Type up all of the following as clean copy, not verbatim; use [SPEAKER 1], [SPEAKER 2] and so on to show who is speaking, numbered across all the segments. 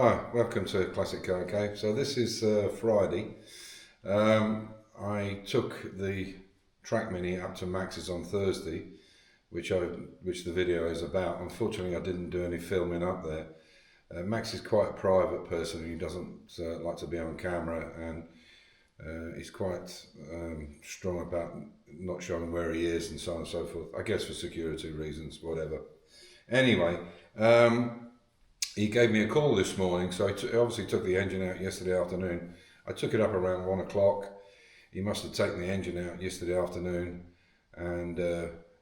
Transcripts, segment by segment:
[SPEAKER 1] Hi, welcome to Classic Car Cave. So this is Friday. I took the Track Mini up to Max's on Thursday, which the video is about. Unfortunately, I didn't do any filming up there. Max is quite a private person. He doesn't like to be on camera, and he's quite strong about not showing where he is and so on and so forth. I guess for security reasons, whatever. Anyway. He gave me a call this morning, so I obviously took the engine out yesterday afternoon. I took it up around 1 o'clock. He must have taken the engine out yesterday afternoon, and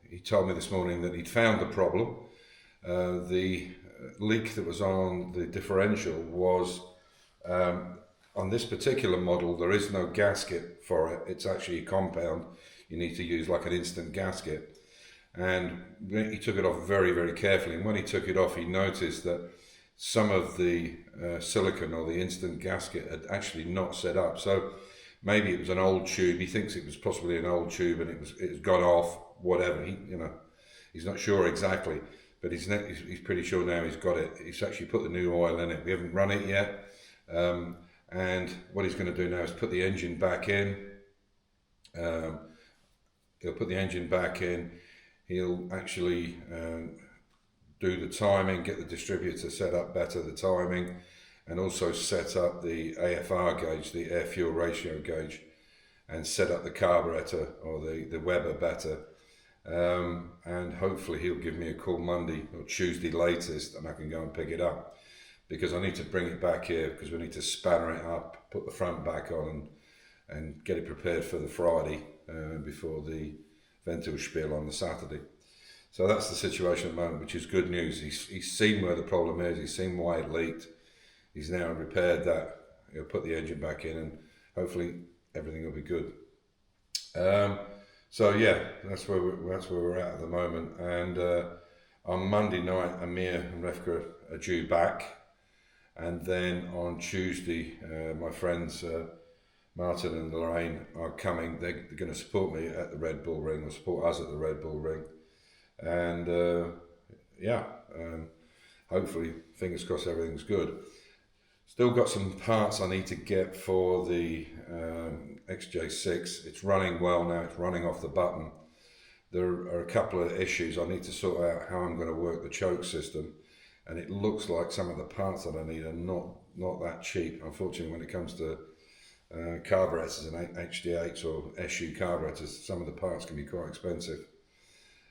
[SPEAKER 1] he told me this morning that he'd found the problem. The leak that was on the differential was, on this particular model, there is no gasket for it. It's actually a compound. You need to use like an instant gasket. And he took it off very, very carefully. And when he took it off, he noticed that some of the silicone or the instant gasket had actually not set up. So maybe it was an old tube. He thinks it was possibly an old tube and it's gone off, whatever. He's not sure exactly, but he's pretty sure now he's got it. He's actually put the new oil in it. We haven't run it yet. And what he's going to do now is put the engine back in. He'll put the engine back in. He'll actually do the timing, get the distributor set up better, the timing, and also set up the AFR gauge, the air fuel ratio gauge, and set up the carburetor or the Weber better. And hopefully he'll give me a call Monday or Tuesday latest, and I can go and pick it up, because I need to bring it back here because we need to spanner it up, put the front back on, and get it prepared for the Friday before the Ventilspiel on the Saturday. So that's the situation at the moment, which is good news. He's seen where the problem is. He's seen why it leaked. He's now repaired that. He'll put the engine back in, and hopefully everything will be good. So yeah, that's where we're at the moment. And on Monday night, Amir and Refka are due back, and then on Tuesday, my friends Martin and Lorraine are coming. They're going to support me at the Red Bull Ring, or support us at the Red Bull Ring. And hopefully, fingers crossed, everything's good. Still got some parts I need to get for the XJ6. It's running well now. It's running off the button. There are a couple of issues. I need to sort out how I'm going to work the choke system, and it looks like some of the parts that I need are not that cheap. Unfortunately, when it comes to carburetors and HD8s or SU carburetors, some of the parts can be quite expensive.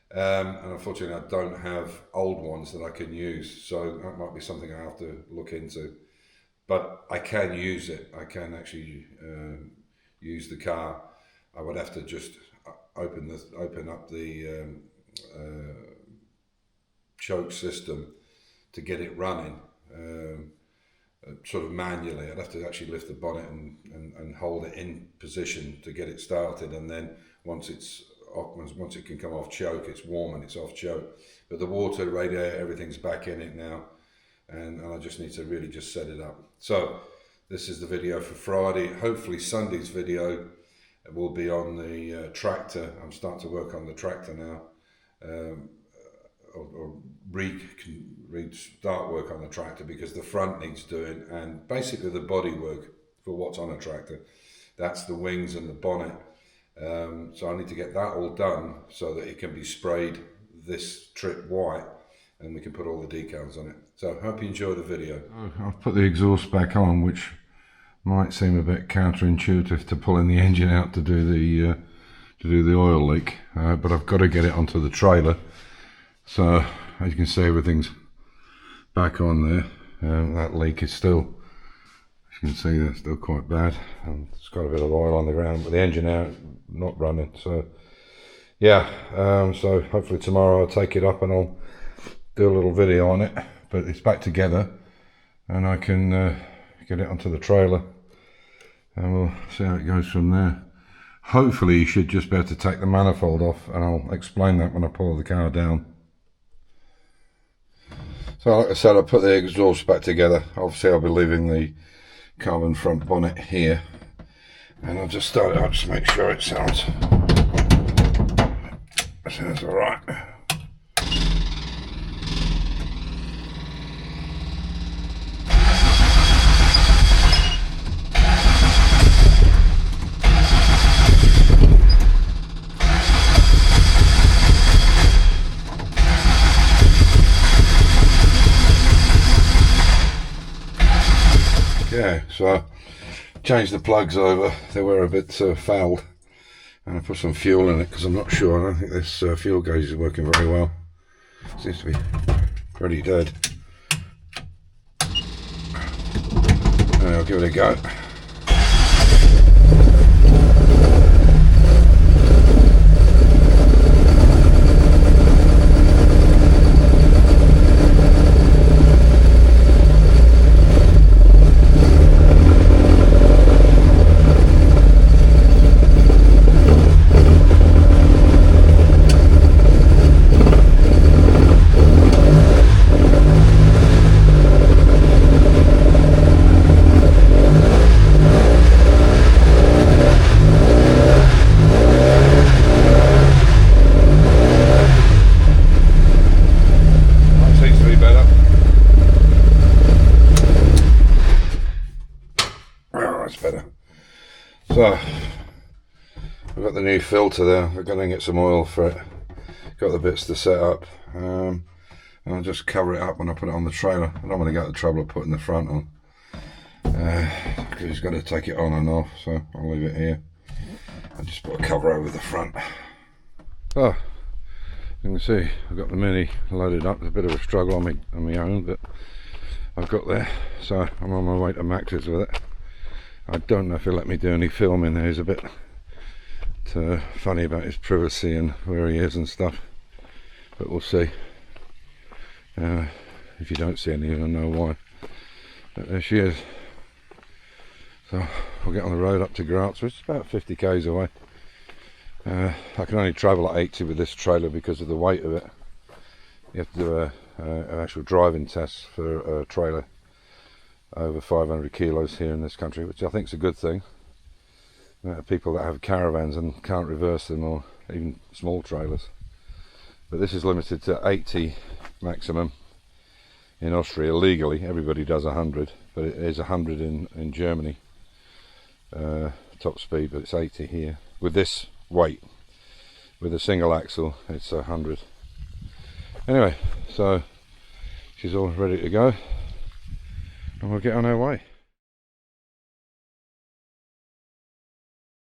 [SPEAKER 1] And unfortunately, I don't have old ones that I can use, so that might be something I have to look into. But I can use it. I can actually use the car. I would have to just open up the choke system to get it running, sort of manually. I'd have to actually lift the bonnet and hold it in position to get it started, and then once it can come off choke, it's warm and it's off choke. But the water, radiator, everything's back in it now, and I just need to really just set it up. So this is the video for Friday. Hopefully Sunday's video will be on the tractor. I'm starting to work on the tractor now, or start work on the tractor, because the front needs doing, and basically the body work for what's on a tractor. That's the wings and the bonnet. So I need to get that all done so that it can be sprayed this trip white, and we can put all the decals on it. So hope you enjoy the video. I've put the exhaust back on, which might seem a bit counterintuitive to pulling the engine out to do the oil leak, but I've got to get it onto the trailer. So as you can see, everything's back on there. That leak is still, as you can see, that's still quite bad. It's got a bit of oil on the ground, but the engine out, not running. So yeah, so hopefully tomorrow I'll take it up and I'll do a little video on it. But it's back together, and I can get it onto the trailer, and we'll see how it goes from there. Hopefully you should just be able to take the manifold off, and I'll explain that when I pull the car down. So like I said, I put the exhaust back together. Obviously I'll be leaving the carbon front bonnet here, and I'll just start it up to make sure it sounds alright. Yeah, so changed the plugs over. They were a bit fouled, and I put some fuel in it because I'm not sure. I don't think this fuel gauge is working very well. Seems to be pretty dead. And I'll give it a go. Better. So I've got the new filter there. I'm going to get some oil for it. Got the bits to set up, and I'll just cover it up when I put it on the trailer. I don't want to go to the trouble of putting the front on because you've got to take it on and off, so I'll leave it here. I'll just put a cover over the front. So you can see I've got the Mini loaded up. It's a bit of a struggle on my own, but I've got there, so I'm on my way to Max's with it. I don't know if he'll let me do any filming there. He's a bit funny about his privacy and where he is and stuff, but we'll see. If you don't see any, you'll know why. But there she is. So we'll get on the road up to Graz, which is about 50 k's away. I can only travel at 80 with this trailer because of the weight of it. You have to do an actual driving test for a trailer over 500 kilos here in this country, which I think is a good thing. People that have caravans and can't reverse them, or even small trailers. But this is limited to 80 maximum in Austria legally. Everybody does 100, but it is 100 in Germany top speed, but it's 80 here with this weight. With a single axle it's 100. Anyway, so she's all ready to go and we'll get on our way.